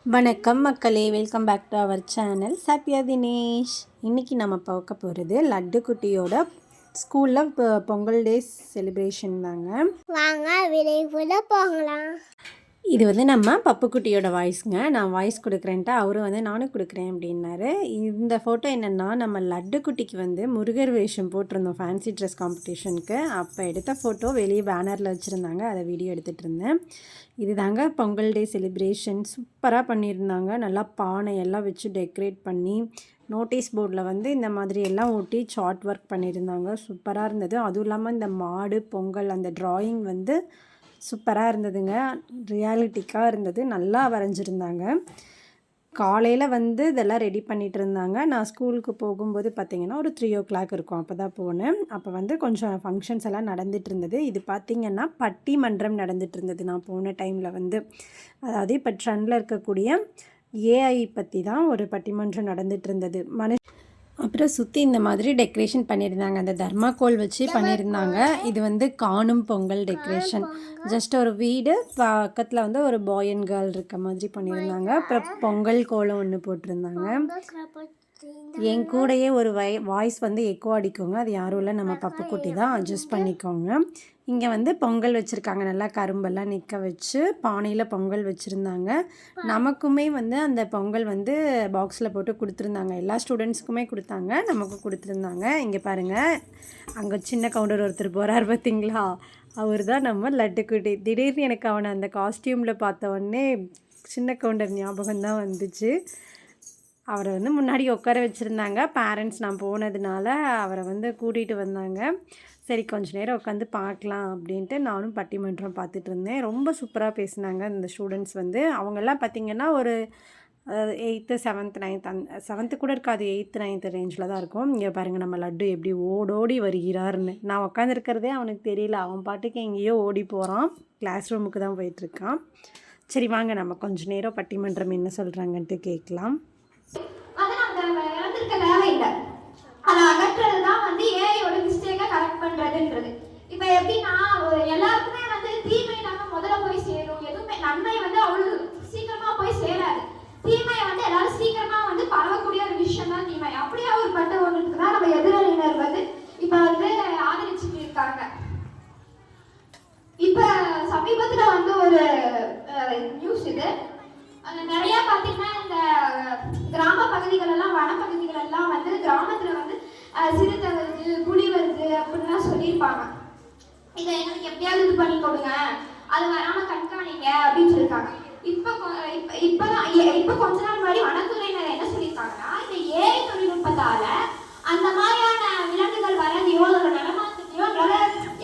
வணக்கம் மக்களே, welcome back to our channel Sathya Dinesh. இன்றைக்கி நம்ம பார்க்க போகிறது லட்டு குட்டியோட ஸ்கூலில் பொங்கல் டேஸ் செலிப்ரேஷன் தாங்க. வாங்க விரைவில் போகலாம். இது நம்ம பப்புக்குட்டியோட வாய்ஸுங்க. நான் வாய்ஸ் கொடுக்குறேன்ட்டு அவரும் நானும் கொடுக்குறேன் அப்படின்னாரு. இந்த ஃபோட்டோ என்னென்னா, நம்ம லட்டு குட்டிக்கு முருகர் வேஷம் போட்டிருந்தோம் ஃபேன்சி ட்ரெஸ் காம்படிஷனுக்கு. அப்போ எடுத்த ஃபோட்டோ வெளியே பேனரில் வச்சுருந்தாங்க, அதை வீடியோ எடுத்துகிட்டு இருந்தேன். இது தாங்க பொங்கல் டே செலிப்ரேஷன். சூப்பராக பண்ணியிருந்தாங்க. நல்லா பானை எல்லாம் வச்சு டெக்கரேட் பண்ணி நோட்டீஸ் போர்டில் இந்த மாதிரி எல்லாம் ஒட்டி சார்ட் ஒர்க் பண்ணியிருந்தாங்க. சூப்பராக இருந்தது. அதுவும் இல்லாமல் இந்த மாடு பொங்கல் அந்த ட்ராயிங் சூப்பராக இருந்ததுங்க. ரியாலிட்டிக்காக இருந்தது. நல்லா வரைஞ்சிருந்தாங்க. காலையில் இதெல்லாம் ரெடி பண்ணிகிட்டு இருந்தாங்க. நான் ஸ்கூலுக்கு போகும்போது பார்த்திங்கன்னா ஒரு 3 o'clock இருக்கும். அப்போ தான் போனேன். அப்போ கொஞ்சம் ஃபங்க்ஷன்ஸ் எல்லாம் நடந்துகிட்டு இருந்தது. இது பார்த்திங்கன்னா பட்டிமன்றம் நடந்துகிட்டு இருந்தது நான் போன டைமில். அதாவது இப்போ ட்ரெண்டில் இருக்கக்கூடிய ஏஐ பற்றி தான் ஒரு பட்டிமன்றம் நடந்துகிட்டு இருந்தது. அப்புறம் சுற்றி இந்த மாதிரி டெக்கரேஷன் பண்ணியிருந்தாங்க. அந்த தர்மாக்கோல் வச்சு பண்ணியிருந்தாங்க. இது காணும் பொங்கல் டெக்கரேஷன். ஜஸ்ட் ஒரு வீடு பக்கத்தில் ஒரு பாய் அண்ட் கேர்ள் இருக்க மாதிரி பண்ணியிருந்தாங்க. அப்புறம் பொங்கல் கோலம் ஒன்று போட்டிருந்தாங்க. என் கூடயே ஒரு வாய்ஸ் எக்கோ அடிக்குங்க. அது யாரும் இல்லை, நம்ம பப்புக்குட்டி தான். அட்ஜஸ்ட் பண்ணிக்கோங்க. இங்கே பொங்கல் வச்சுருக்காங்க. நல்லா கரும்பெல்லாம் நிற்க வச்சு பானையில் பொங்கல் வச்சுருந்தாங்க. நமக்குமே அந்த பொங்கல் பாக்ஸில் போட்டு கொடுத்துருந்தாங்க. எல்லா ஸ்டூடெண்ட்ஸுக்குமே கொடுத்தாங்க, நமக்கும் கொடுத்துருந்தாங்க. இங்கே பாருங்கள், அங்கே சின்ன கவுண்டர் ஒருத்தர் போகிறார் பார்த்தீங்களா, அவர் தான் நம்ம லட்டுக்குட்டி. திடீர்னு எனக்கு அவனை அந்த காஸ்டியூமில் பார்த்த உடனே சின்ன கவுண்டர் ஞாபகம் தான் வந்துச்சு. அவரை முன்னாடி உட்கார வச்சுருந்தாங்க. பேரண்ட்ஸ் நான் போனதுனால அவரை கூட்டிகிட்டு வந்தாங்க. சரி கொஞ்ச நேரம் உட்காந்து பார்க்கலாம் அப்படின்ட்டு நானும் பட்டிமன்றம் பார்த்துட்டு இருந்தேன். ரொம்ப சூப்பராக பேசினாங்க இந்த ஸ்டூடெண்ட்ஸ். அவங்கெல்லாம் பார்த்திங்கன்னா ஒரு 8th 7th 9th 7th கூட இருக்காது, 8th 9th ரேஞ்சில் தான் இருக்கும். இங்கே பாருங்கள் நம்ம லட்டு எப்படி ஓடோடி வருகிறார்னு. நான் உட்காந்துருக்கிறதே அவனுக்கு தெரியல. அவன் பாட்டுக்கு எங்கேயோ ஓடி போகிறான். கிளாஸ் ரூமுக்கு தான் போயிட்டுருக்கான். சரி வாங்க நம்ம கொஞ்சம் நேரம் பட்டிமன்றம் என்ன சொல்கிறாங்கன்ட்டு கேட்கலாம். அதை அகற்றுறது தான் ஏஐயோட மிஸ்டேக்கை கரெக்ட் பண்றதுன்றது. இப்போ எப்படின்னா, எல்லாருக்குமே தீமை நம்ம முதல்ல போய் சேரும். எதுவுமே நன்மை அவ்வளவு சீக்கிரமா போய் சேராது. தீமை எல்லாரும் சீக்கிரமா பரவக்கூடிய ஒரு விஷயம் தான் தீமை. அப்படியே ஒரு பட்ட ஒன்றுக்கு தான் நம்ம எதிரணியினர் இப்ப ஆதரிச்சுட்டு இருக்காங்க. இப்ப சமீபத்துல ஒரு நியூஸ் இது. நிறைய பாத்தீங்கன்னா இந்த கிராம பகுதிகள் எல்லாம் வனப்பகுதிகள் எல்லாம் கிராமத்துல சிறுத்தை வருது, புலி வருது அப்படின்லாம் சொல்லியிருப்பாங்க. இதை எங்களுக்கு எப்படியாவது இது பண்ணி கொடுங்க, அது வராம கண்காணிங்க அப்படின்னு சொல்லியிருக்காங்க. இப்ப கொஞ்ச நாள் முன்னாடி வனத்துறையினர் என்ன சொல்லியிருக்காங்கன்னா, இந்த ஏஐ தொழில்நுட்பத்தால அந்த மாதிரியான விலங்குகள் வரதையோ அதோட நடமாட்டத்தையோ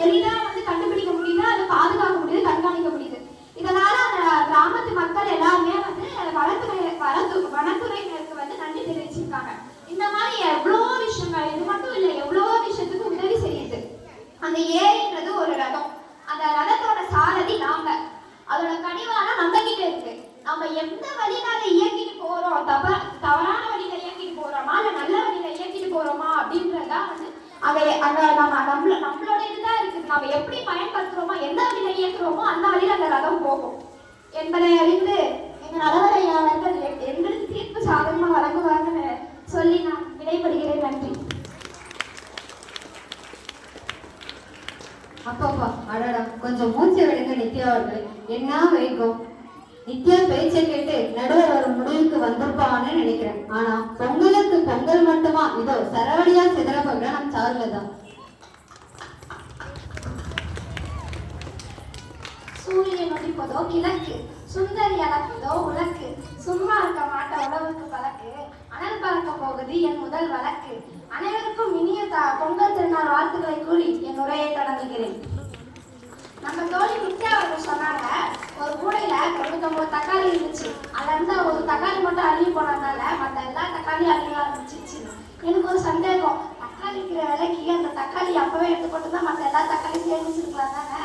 எளிதா கண்டுபிடிக்க முடியுது, அதை பாதுகாக்க முடியுது, கண்காணிக்க முடியுது. இதனால அந்த கிராமத்து மக்கள் எல்லாருமே வனத்துறையினருக்கு நன்றி தெரிவிச்சிருக்காங்க. இந்த மாதிரி எவ்வளோ விஷயங்கள், இது மட்டும் இல்லை, எவ்வளோ விஷயத்துக்கு உதவி செய்யுது. அந்த ஏஐன்றது ஒரு ரதம். அந்த ரதத்தோட சாரதி நாம. அதோட கனிவான நம்ம கிட்ட இருக்கு. நம்ம எந்த வழியில அதை இயக்கிட்டு போறோம், தவறான வழியில இயக்கிட்டு போறோமா இல்ல நல்ல வழியில இயக்கிட்டு போறோமா அப்படின்றதுதான் நம்மளோட இதுதான் இருக்குது. நம்ம எப்படி பயன்படுத்துறோமோ, எந்த வழியில இயக்குறோமோ அந்த வழியில அந்த ரதம் போகும் என்பதை அறிந்து எங்க நலவரையா எங்களுக்கு தீர்ப்பு சாதகமா வழங்குவாங்கன்னு சொல்லி நான் விடைபடுகிறேன். நன்றி. அப்பப்பா அடடா, கொஞ்சம் மூச்சை விடுங்க நித்யா அவர்கள். என்ன வைக்கும் நித்யா பேச்சை கேட்டு நடுவர் ஒரு முடிவுக்கு வந்திருப்பான்னு நினைக்கிறேன். ஆனா பொங்கலுக்கு பொங்கல் மட்டுமா? இதோ சரவடியா சிதறப்போகிற நம் சாருலதான். சூரியன் ஒளிப்பதோ கிழக்கு, சுந்தரி அளப்பதோ உலக்கு, சும்மா இருக்க மாட்ட உழவுக்கு பழக்கு, அனல் பறக்க போகுது என் முதல் வழக்கு. அனைவருக்கும் இனிய பொங்கல் திருநாள் வாழ்த்துக்களை கூறி என் உரையை தொடங்குகிறேன். நம்ம தோழி நித்யா அவர்கள் சொன்னாங்க, ஒரு கூடையில 99 தக்காளி இருந்துச்சு. அதுல இருந்து ஒரு தக்காளி மட்டும் அள்ளி போனதுனால மற்ற எல்லா தக்காளியும் அழிய ஆரம்பிச்சிச்சு. எனக்கு ஒரு சந்தேகம், தக்காளி இருக்கிற விலைக்கு அந்த தக்காளி அப்பவே எடுத்துக்கொண்டு தான் மற்ற எல்லா தக்காளியும் சேமிச்சிருக்கலாம் தானே.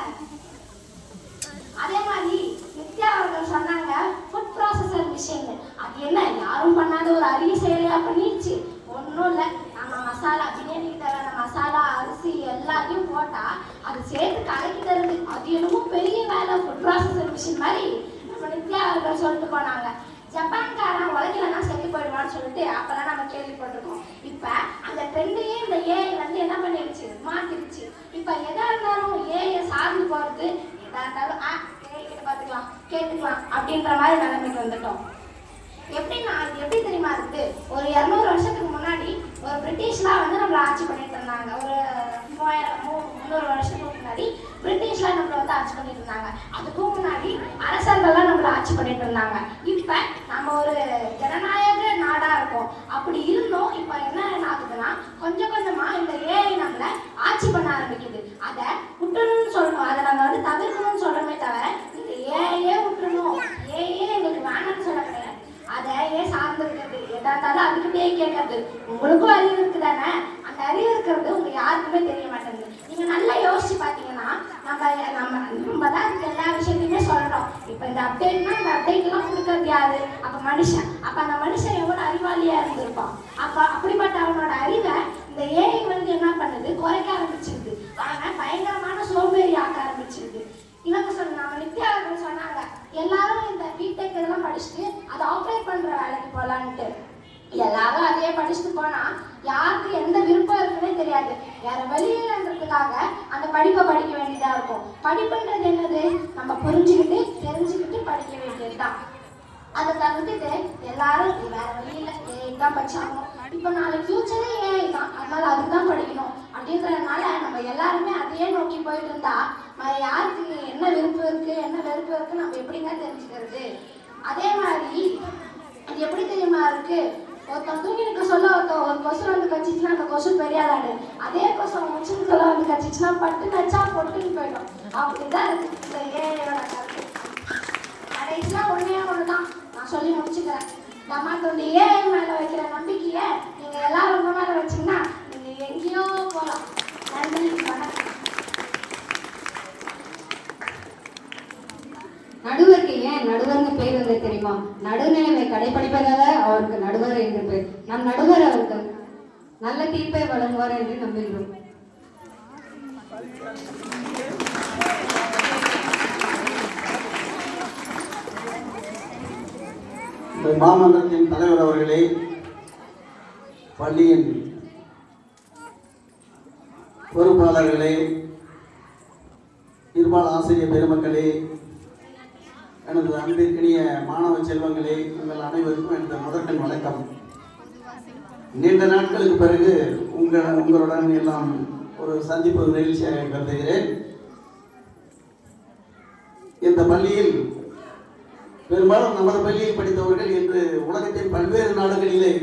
அதே மாதிரி நித்யா அவர்கள் சொன்னாங்க ஃபுட் ப்ராசஸர் மிஷின். அது என்ன யாரும் பண்ணாத ஒரு அரிய செயலையா பண்ணிடுச்சு? ஒன்றும் இல்லை, நம்ம மசாலா பிரியாணிக்கு தேவையான மசாலா அரிசி எல்லாத்தையும் போட்டா அது சேர்த்து கலக்கி தருது. அது என்னமோ பெரிய வேலை. ஃபுட் ப்ராசஸர் மிஷின் மாதிரி நம்ம நித்யா அவர்கள் சொல்லிட்டு போனாங்க. சொல்லிட்டு அப்பெல்லாம் நம்ம கேள்விப்பட்டிருக்கோம். இப்ப அந்த ட்ரெண்டையே இந்த ஏஐ வந்து என்ன பண்ணிடுச்சு, மாத்திடுச்சு. இப்ப எதா இருந்தாலும் ஏஐ சார்ந்து போறது, எதா இருந்தாலும் ஏஐ கிட்ட பாத்துக்கலாம் கேட்டுக்கலாம் அப்படின்ற மாதிரி நிலைமைக்கு வந்துட்டோம். எப்படின்னா இது எப்படி தெரியுமா இருக்கு, ஒரு 200 வருஷத்துக்கு முன்னாடி ஒரு பிரிட்டிஷ்லாம் வந்து நம்மளை ஆட்சி பண்ணிட்டு இருந்தாங்க. ஒரு 300 வருஷத்துக்கு முன்னாடி பிரிட்டிஷ்லாம் நம்மளை வந்து ஆட்சி பண்ணிட்டு இருந்தாங்க. அதுக்கும் முன்னாடி அரசர்கள்லாம் நம்மளை ஆட்சி பண்ணிட்டு இருந்தாங்க. இப்ப நம்ம ஒரு ஜனநாயக நாடா இருக்கோம். அப்படி இருந்தோம். இப்ப என்ன ஆகுதுன்னா கொஞ்சம் கொஞ்சமா இந்த ஏஐ நம்மளை ஆட்சி பண்ண ஆரம்பிக்குது. அதை விட்டுணும்னு சொல்லணும், அதை நம்ம வந்து தவிர்க்கணும்னு சொல்றோமே தவிர இந்த ஏஐயே விட்டுணும், ஏஐயே எங்களுக்கு வேணாம்னு சொல்ல கிடையாது. அதையே சார்ந்து இருக்கிறது, எதா இருந்தாலும் அதுக்கிட்டே கேட்கறது. உங்களுக்கும் அறிவு இருக்குதானே, அந்த அறிவு இருக்கிறது உங்க யாருக்குமே தெரிய மாட்டேங்குது. நீங்க நல்லா யோசிச்சு பாத்தீங்கன்னா நம்ம தான் எல்லா விஷயத்தையுமே சொல்றோம். இப்ப இந்த அப்டேட்னா இந்த அப்டேட் எல்லாம் கொடுக்கறது யாரு, அப்ப மனுஷன். அப்ப அந்த மனுஷன் எவ்வளவு அறிவாளியா இருந்திருப்பான். அப்ப அப்படிப்பட்ட அவனோட அறிவை இந்த ஏஐ வந்து என்ன பண்ணுது, குறைக்க ஆரம்பிச்சிருது. ஆனா பயங்கரமான சோம்பேறி ஆக்க ஆரம்பிச்சிருது. இவங்க நம்ம நித்யா அவர்கள் சொன்னாங்க, எல்லாரும் இந்த பிடெக் இதெல்லாம் படிச்சுட்டு அதை ஆப்ரேட் பண்ற வேலைக்கு போலான்ட்டு. எல்லாரும் அதையே படிச்சுட்டு போனா யாருக்கு எந்த விருப்பம் இருக்குன்னே தெரியாது. வேற வெளியிலன்றதுக்காக அந்த படிப்பை படிக்க வேண்டியதா இருக்கும். படிப்புன்றது என்னது, நம்ம புரிஞ்சுக்கிட்டு தெரிஞ்சுக்கிட்டு படிக்க வேண்டியதுதான். அதை தவிர்த்துட்டு எல்லாரும் வேற வழியில ஏஐ தான் படிச்சாகணும், இப்போ நாளைக்கு ஃபியூச்சரே ஏஐ தான், அதனால அதுதான் படிக்கணும் அப்படின்றதுனால நம்ம எல்லாருமே அதையே நோக்கி போயிட்டு இருந்தா யாருக்கு என்ன விருப்பம் இருக்கு என்ன வெறுப்பு இருக்கு நம்ம எப்படிங்க தெரிஞ்சுக்கிறது. அதே மாதிரி அது எப்படி தெரியுமா இருக்கு, ஒருத்தன் தூங்கி இருக்க சொல்ல ஒரு கொசு வந்து கச்சிச்சுன்னா அந்த கொசு பெரியாதாடு, அதே கொசு முச்சுன்னு சொல்ல வந்து கச்சிச்சுன்னா பட்டு நச்சா பொட்டுன்னு போயிடும். அப்படிதான் இருக்கு இந்த ஏஐயோட கருத்து. கடைசியா ஒண்ணுதான் நான் சொல்லி முடிச்சுக்கிறேன். நம்ம ஏஐ மேல வைக்கிற நம்பிக்கைய நீங்க எல்லாரும் உங்க மேல வச்சீங்கன்னா நீங்க எங்கேயோ போகலாம். நன்றி, வணக்கம். நடுவருக்கு ஏன் நடுவர்னு பேர் வந்து தெரியுமா? நடுநிலைமை கடைபிடிப்பதால அவருக்கு நடுவர் என்று பேர். நம் நடுவர் அவருக்கு நல்ல தீர்ப்பை வழங்குவார் என்று நம்புகிறோம். மாமன்றத்தின் தலைவர் அவர்களே, பள்ளியின் பொறுப்பாளர்களே, இருபால் ஆசிரியர் பெருமக்களே, எனது அன்பிற்கினிய மாணவ செல்வங்களே, உங்கள் அனைவருக்கும் எனது முதற்கண் வணக்கம். நீண்ட நாட்களுக்கு பிறகு உங்களுடன் எல்லாம் ஒரு சந்திப்பு நிகழ்ச்சியாக கருதுகிறேன். இந்த பள்ளியில் பெரும்பாலும் நமது பள்ளியில் படித்தவர்கள் இன்று உலகத்தின் பல்வேறு நாடுகளிலே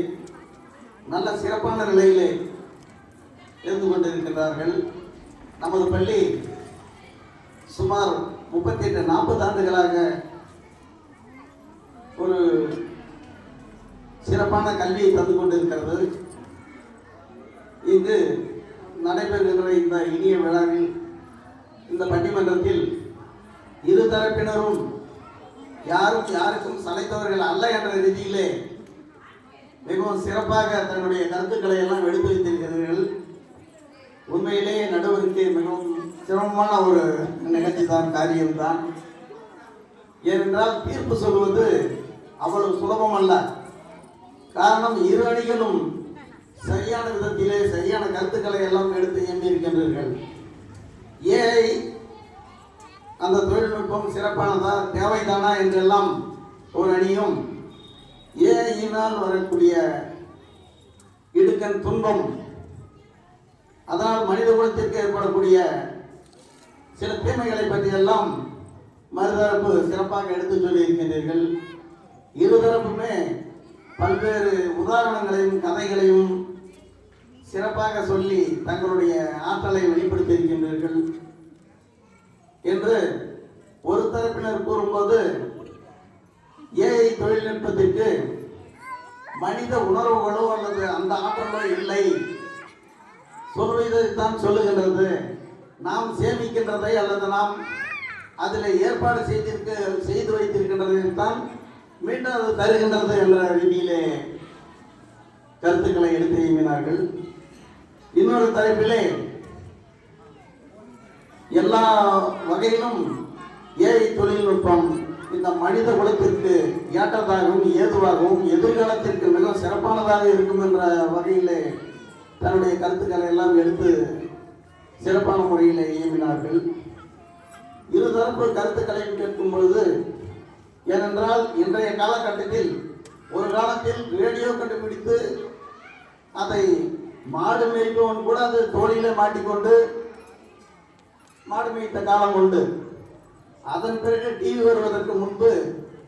நல்ல சிறப்பான நிலையிலே இருந்து கொண்டிருக்கிறார்கள். நமது பள்ளி சுமார் 38-40 ஆண்டுகளாக ஒரு சிறப்பான கல்வியை தந்து கொண்டிருக்கிறது. இங்கு நடைபெறுகின்ற இந்த இனிய விழாவில் இந்த பட்டிமன்றத்தில் இருதரப்பினரும் யாருக்கும் சளைத்தவர்கள் அல்ல என்ற ரீதியிலே மிகவும் சிறப்பாக தன்னுடைய கருத்துக்களை எல்லாம் எடுத்து வைத்திருக்கிறீர்கள். உண்மையிலேயே நடுவருக்கு மிகவும் சிரமமான ஒரு நிகழ்ச்சி தான், காரியம்தான். ஏனென்றால் தீர்ப்பு சொல்வது அவ்வளவு சுலபம் அல்ல. காரணம், இரு அணிகளும் சரியான விதத்திலே சரியான கருத்துக்களை எல்லாம் எடுத்து எண்ணியிருக்கின்றீர்கள். ஏஐ அந்த தொழில்நுட்பம் சிறப்பானதா தேவைதானா என்றெல்லாம் ஒரு அணியும், ஏஐயினால் வரக்கூடிய இடுக்கண் துன்பம், அதனால் மனித குலத்திற்கு ஏற்படக்கூடிய சில தீமைகளை பற்றியெல்லாம் மறுதரப்பு சிறப்பாக எடுத்து சொல்லியிருக்கின்றீர்கள். இருதரப்புமே பல்வேறு உதாரணங்களையும் கதைகளையும் சிறப்பாக சொல்லி தங்களுடைய ஆற்றலை வெளிப்படுத்தியிருக்கின்றீர்கள் என்று ஒரு தரப்பினர் கூறும்போது, ஏஐ தொழில்நுட்பத்திற்கு மனித உணர்வுகளோ அல்லது அந்த ஆற்றலோ இல்லை, சொல்வதைத்தான் சொல்லுகின்றது, நாம் சேமிக்கின்றதை அல்லது நாம் அதில் ஏற்பாடு செய்து வைத்திருக்கின்றதைத்தான் மீண்டும் அது தருகின்றது என்ற ரீதியிலே கருத்துக்களை எடுத்து எண்ணினார்கள். இன்னொரு தலைப்பிலே எல்லா வகையிலும் ஏஐ தொழில்நுட்பம் இந்த மனித குலத்திற்கு ஏற்றதாகவும் ஏதுவாகவும் எதிர்காலத்திற்கு மிக சிறப்பானதாக இருக்கும் என்ற வகையிலே தன்னுடைய கருத்துக்களை எல்லாம் எடுத்து சிறப்பான முறையில் இயம்பினார்கள். இருதரப்பு கருத்துக்களையும் கேட்கும் பொழுது, ஏனென்றால் இன்றைய காலகட்டத்தில் ஒரு காலத்தில் ரேடியோ கண்டுபிடித்து அதை மாடு மேய்ப்பவன் கூட அது தோளிலே மாட்டிக்கொண்டு மாடு மேய்த்த காலம் உண்டு. அதன் பிறகு டிவி வருவதற்கு முன்பு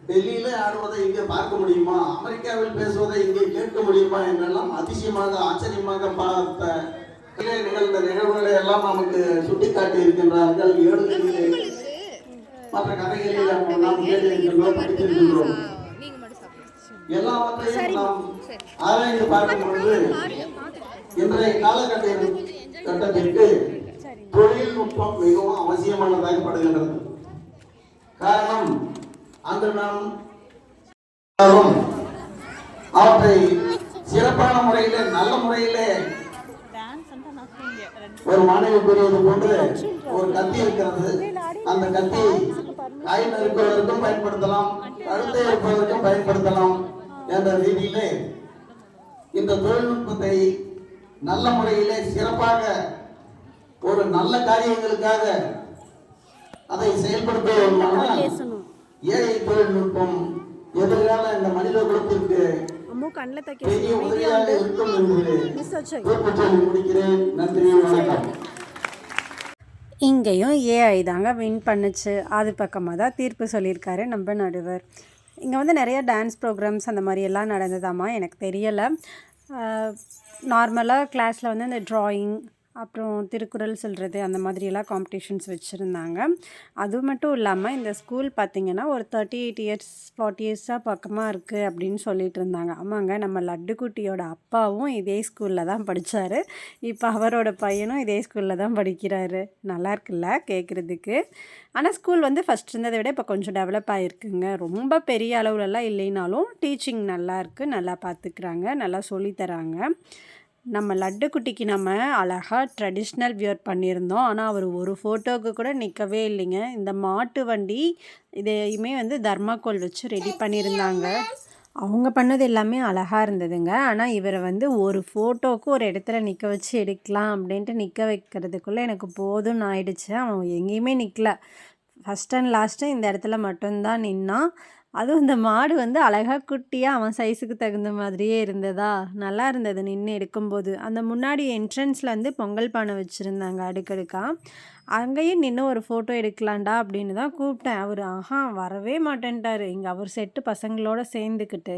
டெல்லியிலே ஆடுவதை இங்கே பார்க்க முடியுமா, அமெரிக்காவில் பேசுவதை இங்கே கேட்க முடியுமா என்றெல்லாம் அதிசயமாக ஆச்சரியமாக பார்த்த நிகழ்ந்த நிகழ்வுகளை எல்லாம் நமக்கு சுட்டிக்காட்டி இருக்கின்றார்கள். ஏடுகளிலே மற்ற கதைகளில் நாம் கேட்டிருக்கின்றோம், படித்திருக்கின்றோம். எல்லாவற்றையும் நாம் ஆராய்ந்து பார்க்கும் பொழுது இன்றைய காலகட்டத்திற்கு தொழில்நுட்பம் மிகவும் அவசியமானதாக படுகின்றது. காரணம், அன்று நாம் அவற்றை சிறப்பான முறையிலே நல்ல முறையிலே ஒரு மாணவி கூறியது போன்று ஒரு கத்தி இருக்கிறது. அந்த கத்தி காய் நறுக்குவதற்கும் பயன்படுத்தலாம், கழுத்தை இருப்பதற்கும் பயன்படுத்தலாம் என்ற ரீதியிலே இந்த தொழில்நுட்பத்தை நல்ல முறையிலே சிறப்பாக ஒரு நல்ல காரியங்களுக்காக அதை செயல்படுத்துவதற்கான ஏஐ தொழில்நுட்பம் எதிர்கால இந்த மனித குலத்திற்கு பெரிய உதவியாக இருக்கும் என்று சொல்லி முடிக்கிறேன். நன்றி, வணக்கம். இங்கேயும் ஏஐ தாங்க வின் பண்ணுச்சு. அது பக்கமாக தான் தீர்ப்பு சொல்லியிருக்காரு நம்ம நடுவர். இங்கே வந்து நிறைய டான்ஸ் ப்ரோக்ராம்ஸ் அந்த மாதிரி எல்லாம் நடந்ததாம்மா, எனக்கு தெரியலை. நார்மலாக கிளாஸில் வந்து இந்த ட்ராயிங், அப்புறம் திருக்குறள் சொல்கிறது, அந்த மாதிரியெல்லாம் காம்படிஷன்ஸ் வச்சுருந்தாங்க. அது மட்டும் இல்லாமல் இந்த ஸ்கூல் பார்த்திங்கன்னா ஒரு 38 இயர்ஸ் 40 இயர்ஸாக பக்கமாக இருக்குது அப்படின்னு சொல்லிட்டு இருந்தாங்க. ஆமாங்க, நம்ம லட்டுக்குட்டியோட அப்பாவும் இதே ஸ்கூலில் தான் படித்தார். இப்போ அவரோட பையனும் இதே ஸ்கூலில் தான் படிக்கிறாரு. நல்லா இருக்குல்ல கேட்குறதுக்கு. ஆனால் ஸ்கூல் வந்து ஃபஸ்ட் இருந்ததை விட இப்போ கொஞ்சம் டெவலப் ஆகிருக்குங்க. ரொம்ப பெரிய அளவுலலாம் இல்லைனாலும் டீச்சிங் நல்லா இருக்குது, நல்லா பார்த்துக்கிறாங்க, நல்லா சொல்லித்தராங்க. நம்ம லட்டுக்குட்டிக்கு நம்ம அழகாக ட்ரெடிஷ்னல் வியர் பண்ணியிருந்தோம். ஆனால் அவர் ஒரு ஃபோட்டோவுக்கு கூட நிற்கவே இல்லைங்க. இந்த மாட்டு வண்டி இதையுமே வந்து தர்மாக்கோல் வச்சு ரெடி பண்ணியிருந்தாங்க. அவங்க பண்ணது எல்லாமே அழகாக இருந்ததுங்க. ஆனால் இவரை வந்து ஒரு ஃபோட்டோவுக்கு ஒரு இடத்துல நிற்க வச்சு எடுக்கலாம் அப்படின்ட்டு நிற்க வைக்கிறதுக்குள்ளே எனக்கு போதும்னு ஆயிடுச்சு. அவன் எங்கேயுமே நிற்கல. ஃபஸ்ட் அண்ட் லாஸ்ட்டு இந்த இடத்துல மட்டும்தான் நின்னான். அதுவும் இந்த மாடு வந்து அழகாக குட்டியாக அவன் சைஸுக்கு தகுந்த மாதிரியே இருந்ததா, நல்லா இருந்தது நின்று எடுக்கும்போது. அந்த முன்னாடி என்ட்ரன்ஸில் வந்து பொங்கல் பானை வச்சுருந்தாங்க அடுக்கடுக்காக. அங்கேயும் நின்று ஒரு ஃபோட்டோ எடுக்கலாண்டா அப்படின்னு தான் கூப்பிட்டேன். அவர் வரவே மாட்டேன்ட்டார். இங்கே அவர் செட்டு பசங்களோடு சேர்ந்துக்கிட்டு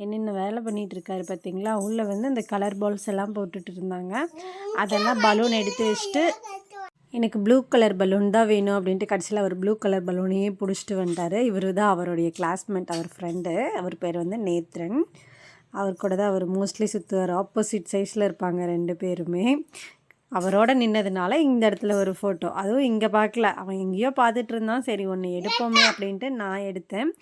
என்னென்ன வேலை பண்ணிகிட்ருக்காரு பார்த்தீங்களா. உள்ளே வந்து இந்த கலர் பால்ஸ் எல்லாம் போட்டுட்டு இருந்தாங்க. அதெல்லாம் பலூன் எடுத்து வச்சுட்டு எனக்கு ப்ளூ கலர் பலூன் தான் வேணும் அப்படின்ட்டு கடைசியில் அவர் ப்ளூ கலர் பலூனையே பிடிச்சிட்டு வந்துட்டார். இவர் தான் அவருடைய கிளாஸ்மேட், அவர் ஃப்ரெண்டு. அவர் பேர் வந்து நேத்ரன். அவர் கூட தான் அவர் மோஸ்ட்லி சுற்றுவார். ஆப்போசிட் சைஸில் இருப்பாங்க 2 பேருமே. அவரோட நின்னதுனால இந்த இடத்துல ஒரு ஃபோட்டோ, அதுவும் இங்கே பார்க்கல, அவன் எங்கேயோ பார்த்துட்டு இருந்தான். சரி ஒன்று எடுப்போமே அப்படின்ட்டு நான் எடுத்தேன்.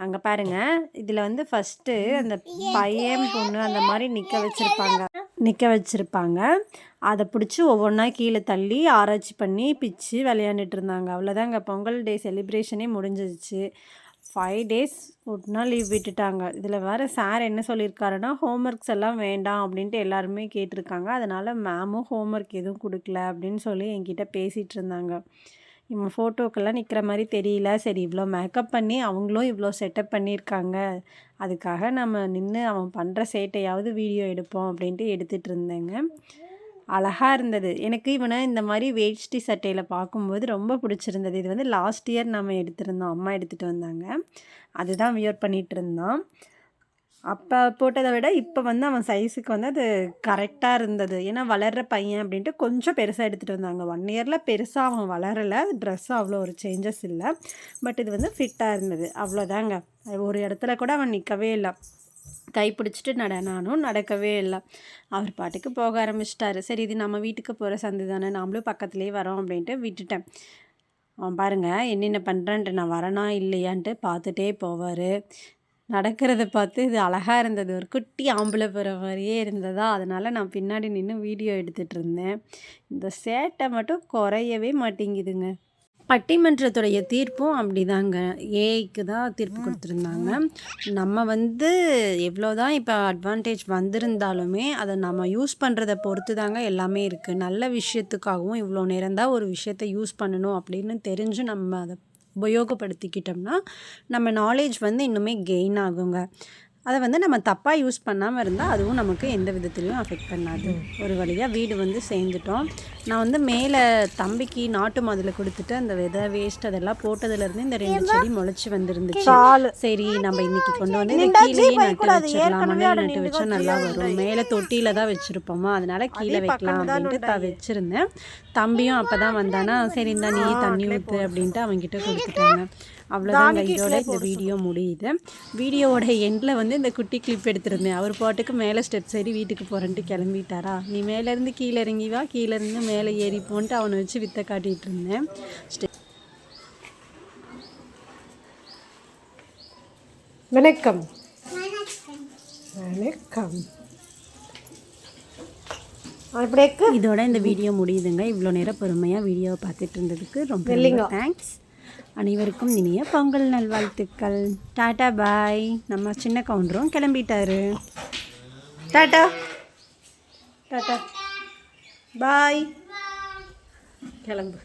அங்கே பாருங்கள், இதில் வந்து ஃபஸ்ட்டு அந்த பையன் பொண்ணு அந்த மாதிரி நிற்க வச்சுருப்பாங்க. அதை பிடிச்சி ஒவ்வொன்றா கீழே தள்ளி ஆராய்ச்சி பண்ணி பிச்சு விளையாண்டுட்டு இருந்தாங்க. அவ்வளோதான், அங்கே பொங்கல் டே செலிப்ரேஷனே முடிஞ்சிச்சு. 5 டேஸ் ஒரு நாள் லீவ் விட்டுட்டாங்க. இதில் வேறு சார் என்ன சொல்லியிருக்காருன்னா, ஹோம்ஒர்க்ஸ் எல்லாம் வேண்டாம் அப்படின்ட்டு எல்லாருமே கேட்டிருக்காங்க. அதனால் மேமும் ஹோம்ஒர்க் எதுவும் கொடுக்கல அப்படின்னு சொல்லி என்கிட்ட பேசிகிட்டு இருந்தாங்க. இவன் ஃபோட்டோக்கெல்லாம் நிற்கிற மாதிரி தெரியல. சரி, இவ்வளோ மேக்கப் பண்ணி அவங்களும் இவ்வளோ செட்டப் பண்ணியிருக்காங்க, அதுக்காக நம்ம நின்று அவன் பண்ணுற சேட்டையாவது வீடியோ எடுப்போம் அப்படின்ட்டு எடுத்துகிட்டு இருந்தேங்க. அழகாக இருந்தது. எனக்கு இவனை இந்த மாதிரி வேஷ்டி சட்டையில் பார்க்கும்போது ரொம்ப பிடிச்சிருந்தது. இது வந்து லாஸ்ட் இயர் நம்ம எடுத்திருந்தோம், அம்மா எடுத்துகிட்டு வந்தாங்க. அதுதான் வியர் பண்ணிகிட்டு இருந்தான். அப்போ போட்டதை விட இப்போ வந்து அவன் சைஸுக்கு வந்து அது கரெக்டாக இருந்தது. ஏன்னா வளர்கிற பையன் அப்படின்ட்டு கொஞ்சம் பெருசாக எடுத்துகிட்டு வந்தாங்க. 1 இயரில் பெருசாக அவன் வளரலை. ட்ரெஸ்ஸு அவ்வளோ ஒரு சேஞ்சஸ் இல்லை. பட் இது வந்து ஃபிட்டாக இருந்தது. அவ்வளோதாங்க. ஒரு இடத்துல கூட அவன் நிற்கவே இல்லை. கை பிடிச்சிட்டு நானும் நடக்கவே இல்லை. அவர் பாட்டுக்கு போக ஆரம்பிச்சிட்டாரு. சரி, இது நம்ம வீட்டுக்கு போகிற சந்து தானே, நாமளும் பக்கத்துலேயே வரோம் அப்படின்ட்டு விட்டுட்டேன். அவன் பாருங்கள் என்னென்ன பண்ணுறான்ட்டு, நான் வரனா இல்லையான்ட்டு பார்த்துட்டே போவார். நடக்கிறத பார்த்து இது அழகாக இருந்தது. ஒரு குட்டி ஆம்பளை போகிற மாதிரியே இருந்ததா, அதனால் நான் பின்னாடி நின்று வீடியோ எடுத்துகிட்டு இருந்தேன். இந்த சேட்டை மட்டும் குறையவே மாட்டேங்குதுங்க. பட்டிமன்றத்துடைய தீர்ப்பும் அப்படிதாங்க. ஏஐக்கு தான் தீர்ப்பு கொடுத்துருந்தாங்க. நம்ம வந்து எவ்வளோதான் இப்போ அட்வான்டேஜ் வந்திருந்தாலுமே அதை நம்ம யூஸ் பண்ணுறத பொறுத்து தாங்க எல்லாமே இருக்குது. நல்ல விஷயத்துக்காகவும் இவ்வளோ நேரம் தான் ஒரு விஷயத்தை யூஸ் பண்ணணும் அப்படின்னு தெரிஞ்சு நம்ம அதை உபயோகப்படுத்திக்கிட்டோம்னா நம்ம நாலேஜ் வந்து இன்னுமே கெயின் ஆகுங்க. அதை வந்து நம்ம தப்பாக யூஸ் பண்ணாமல் இருந்தால் அதுவும் நமக்கு எந்த விதத்துலையும் அஃபெக்ட் பண்ணாது. ஒரு வழியாக வீடு வந்து சேர்ந்துட்டோம். நான் வந்து மேலே தம்பிக்கு நாட்டு மதுளை கொடுத்துட்டு அந்த விதை வேஸ்ட் அதெல்லாம் போட்டதுலேருந்து இந்த 2 செடி முளைச்சி வந்துருந்துச்சு. சரி நம்ம இன்னைக்கு கொண்டு வந்து இந்த கீழேயே நட்டு வச்சிடலாம். மண்ணில் நட்டு வச்சா நல்லா வரும். மேலே தொட்டியில் தான் வச்சுருப்போமா, அதனால கீழே வைக்கலாம் அப்படின்ட்டு வச்சுருந்தேன். தம்பியும் அப்போ தான் வந்தானா, சரி இந்த நீ தண்ணி ஊற்று அப்படின்ட்டு அவங்ககிட்ட கொடுத்துட்டாங்க. அவ்வளோதாங்க, இதோட இந்த வீடியோ முடியுது. வீடியோவோட எண்டில் வந்து இந்த குட்டி கிளிப் எடுத்திருந்தேன். அவர் பாட்டுக்கு மேலே ஸ்டெப்ஸ் ஏறி வீட்டுக்கு போகிறேன்ட்டு கிளம்பிட்டாரா. நீ மேலேருந்து கீழே இறங்கி வா, கீழேருந்து மேலே ஏறி போன்ட்டு அவனை வச்சு வித்தை காட்டிகிட்டு இருந்தேன். வணக்கம். வணக்கம். இதோட இந்த வீடியோ முடியுதுங்க. இவ்வளோ நேரம் பொறுமையாக வீடியோவை பார்த்துட்டு இருந்ததுக்கு ரொம்ப தேங்க்ஸ். அனைவருக்கும் இனிய பொங்கல் நல்வாழ்த்துக்கள். டாட்டா பாய். நம்ம சின்ன கவுண்டரும் கிளம்பிட்டாரு. டாட்டா டாட்டா பாய். கிளம்பு.